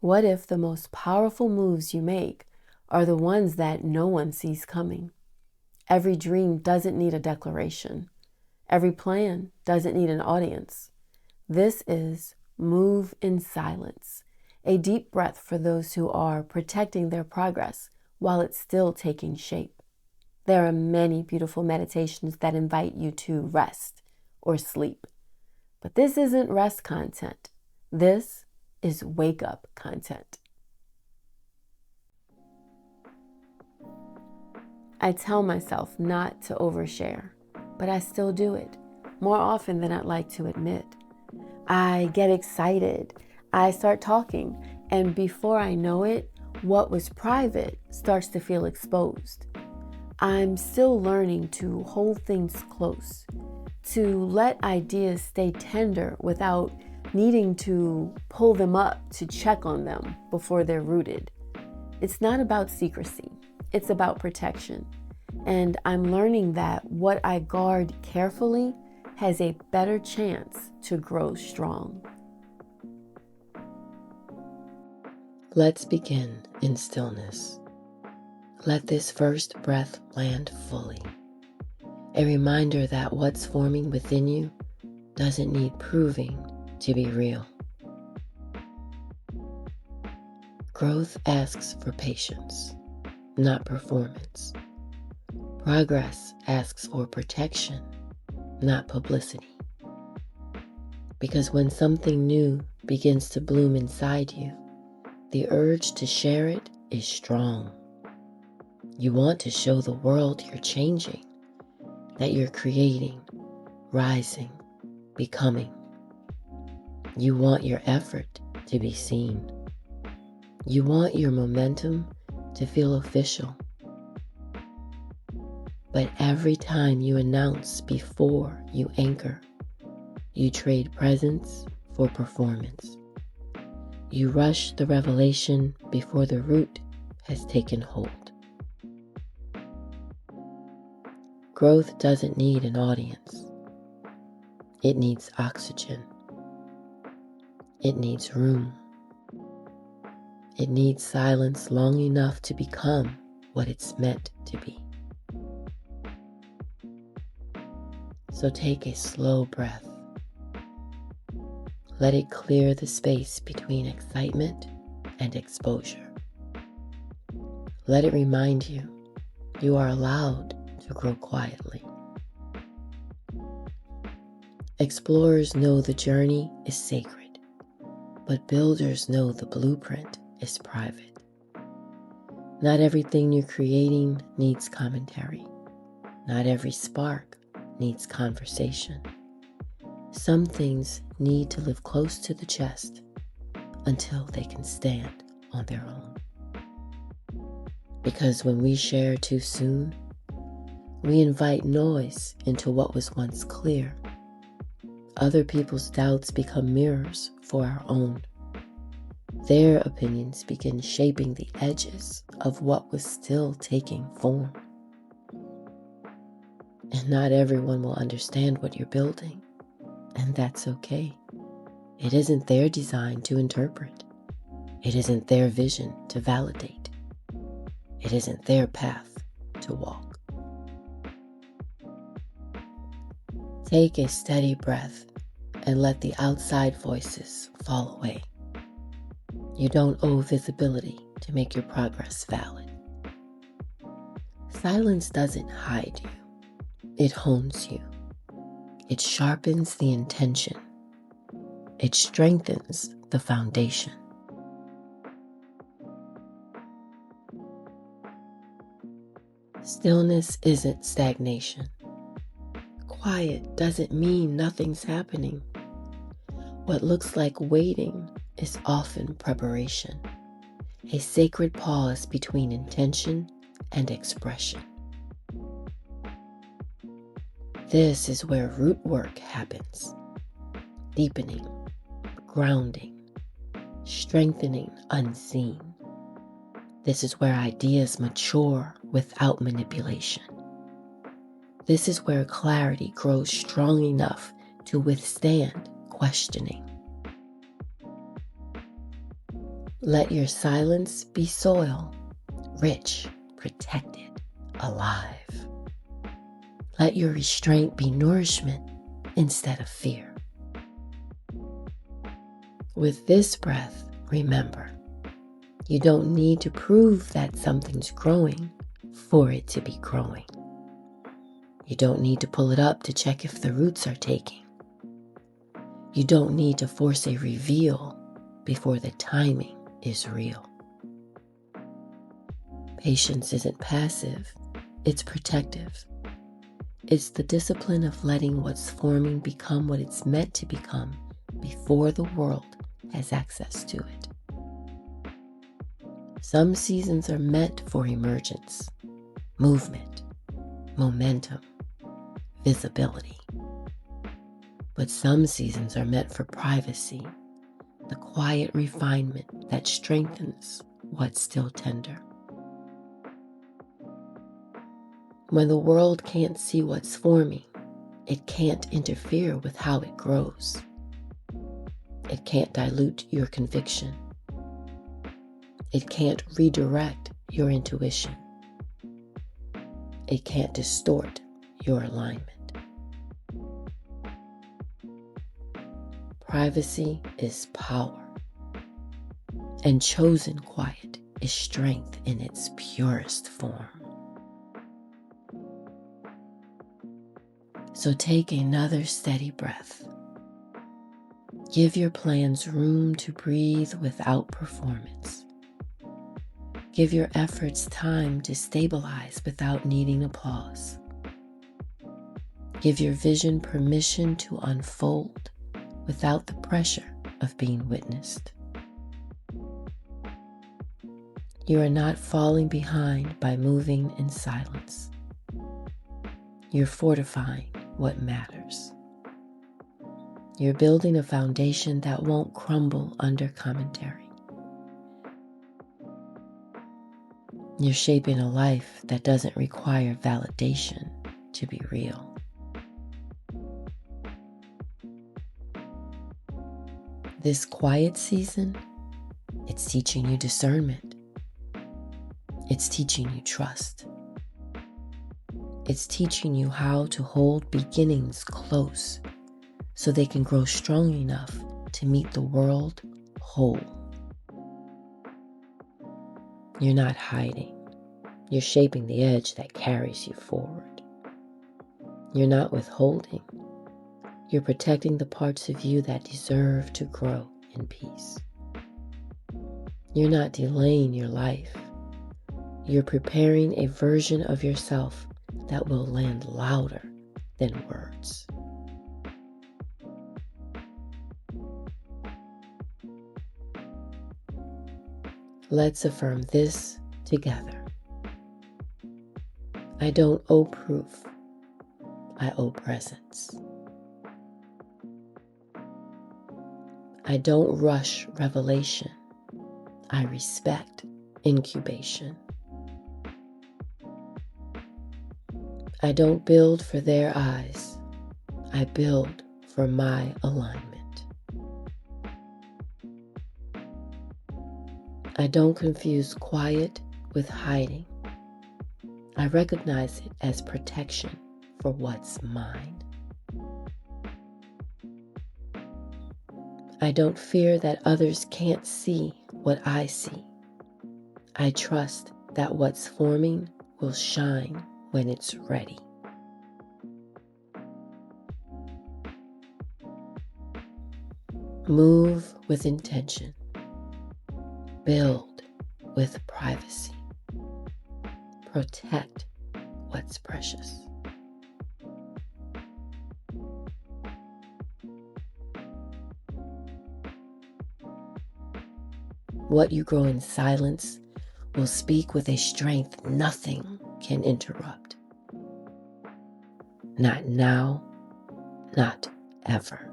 What if the most powerful moves you make are the ones that no one sees coming? Every dream doesn't need a declaration. Every plan doesn't need an audience. This is move in silence, a deep breath for those who are protecting their progress while it's still taking shape. There are many beautiful meditations that invite you to rest or sleep. But this isn't rest content. This is wake up content. I tell myself not to overshare, but I still do it more often than I'd like to admit. I get excited. I start talking, and before I know it, what was private starts to feel exposed. I'm still learning to hold things close, to let ideas stay tender without needing to pull them up to check on them before they're rooted. It's not about secrecy, it's about protection. And I'm learning that what I guard carefully has a better chance to grow strong. Let's begin in stillness. Let this first breath land fully. A reminder that what's forming within you doesn't need proving to be real. Growth asks for patience, not performance. Progress asks for protection, not publicity. Because when something new begins to bloom inside you, the urge to share it is strong. You want to show the world you're changing, that you're creating, rising, becoming. You want your effort to be seen. You want your momentum to feel official. But every time you announce before you anchor, you trade presence for performance. You rush the revelation before the root has taken hold. Growth doesn't need an audience. It needs oxygen. It needs room. It needs silence long enough to become what it's meant to be. So take a slow breath. Let it clear the space between excitement and exposure. Let it remind you you are allowed to grow quietly. Explorers know the journey is sacred, but builders know the blueprint is private. Not everything you're creating needs commentary. Not every spark needs conversation. Some things need to live close to the chest until they can stand on their own. Because when we share too soon, we invite noise into what was once clear. Other people's doubts become mirrors for our own. Their opinions begin shaping the edges of what was still taking form. And not everyone will understand what you're building, and that's okay. It isn't their design to interpret. It isn't their vision to validate. It isn't their path to walk. Take a steady breath and let the outside voices fall away. You don't owe visibility to make your progress valid. Silence doesn't hide you. It hones you. It sharpens the intention. It strengthens the foundation. Stillness isn't stagnation. Quiet doesn't mean nothing's happening. What looks like waiting is often preparation, a sacred pause between intention and expression. This is where root work happens, deepening, grounding, strengthening unseen. This is where ideas mature without manipulation. This is where clarity grows strong enough to withstand questioning. Let your silence be soil, rich, protected, alive. Let your restraint be nourishment instead of fear. With this breath, remember, you don't need to prove that something's growing for it to be growing. You don't need to pull it up to check if the roots are taking. You don't need to force a reveal before the timing is real. Patience isn't passive, it's protective. It's the discipline of letting what's forming become what it's meant to become before the world has access to it. Some seasons are meant for emergence, movement, momentum, visibility. But some seasons are meant for privacy, the quiet refinement that strengthens what's still tender. When the world can't see what's forming, it can't interfere with how it grows. It can't dilute your conviction. It can't redirect your intuition. It can't distort your alignment. Privacy is power, and chosen quiet is strength in its purest form. So take another steady breath. Give your plans room to breathe without performance. Give your efforts time to stabilize without needing applause. Give your vision permission to unfold without the pressure of being witnessed. You are not falling behind by moving in silence. You're fortifying what matters. You're building a foundation that won't crumble under commentary. You're shaping a life that doesn't require validation to be real. This quiet season, it's teaching you discernment. It's teaching you trust. It's teaching you how to hold beginnings close so they can grow strong enough to meet the world whole. You're not hiding. You're shaping the edge that carries you forward. You're not withholding. You're protecting the parts of you that deserve to grow in peace. You're not delaying your life. You're preparing a version of yourself that will land louder than words. Let's affirm this together. I don't owe proof. I owe presence. I don't rush revelation. I respect incubation. I don't build for their eyes. I build for my alignment. I don't confuse quiet with hiding. I recognize it as protection for what's mine. I don't fear that others can't see what I see. I trust that what's forming will shine when it's ready. Move with intention. Build with privacy. Protect what's precious. What you grow in silence will speak with a strength nothing can interrupt. Not now, not ever.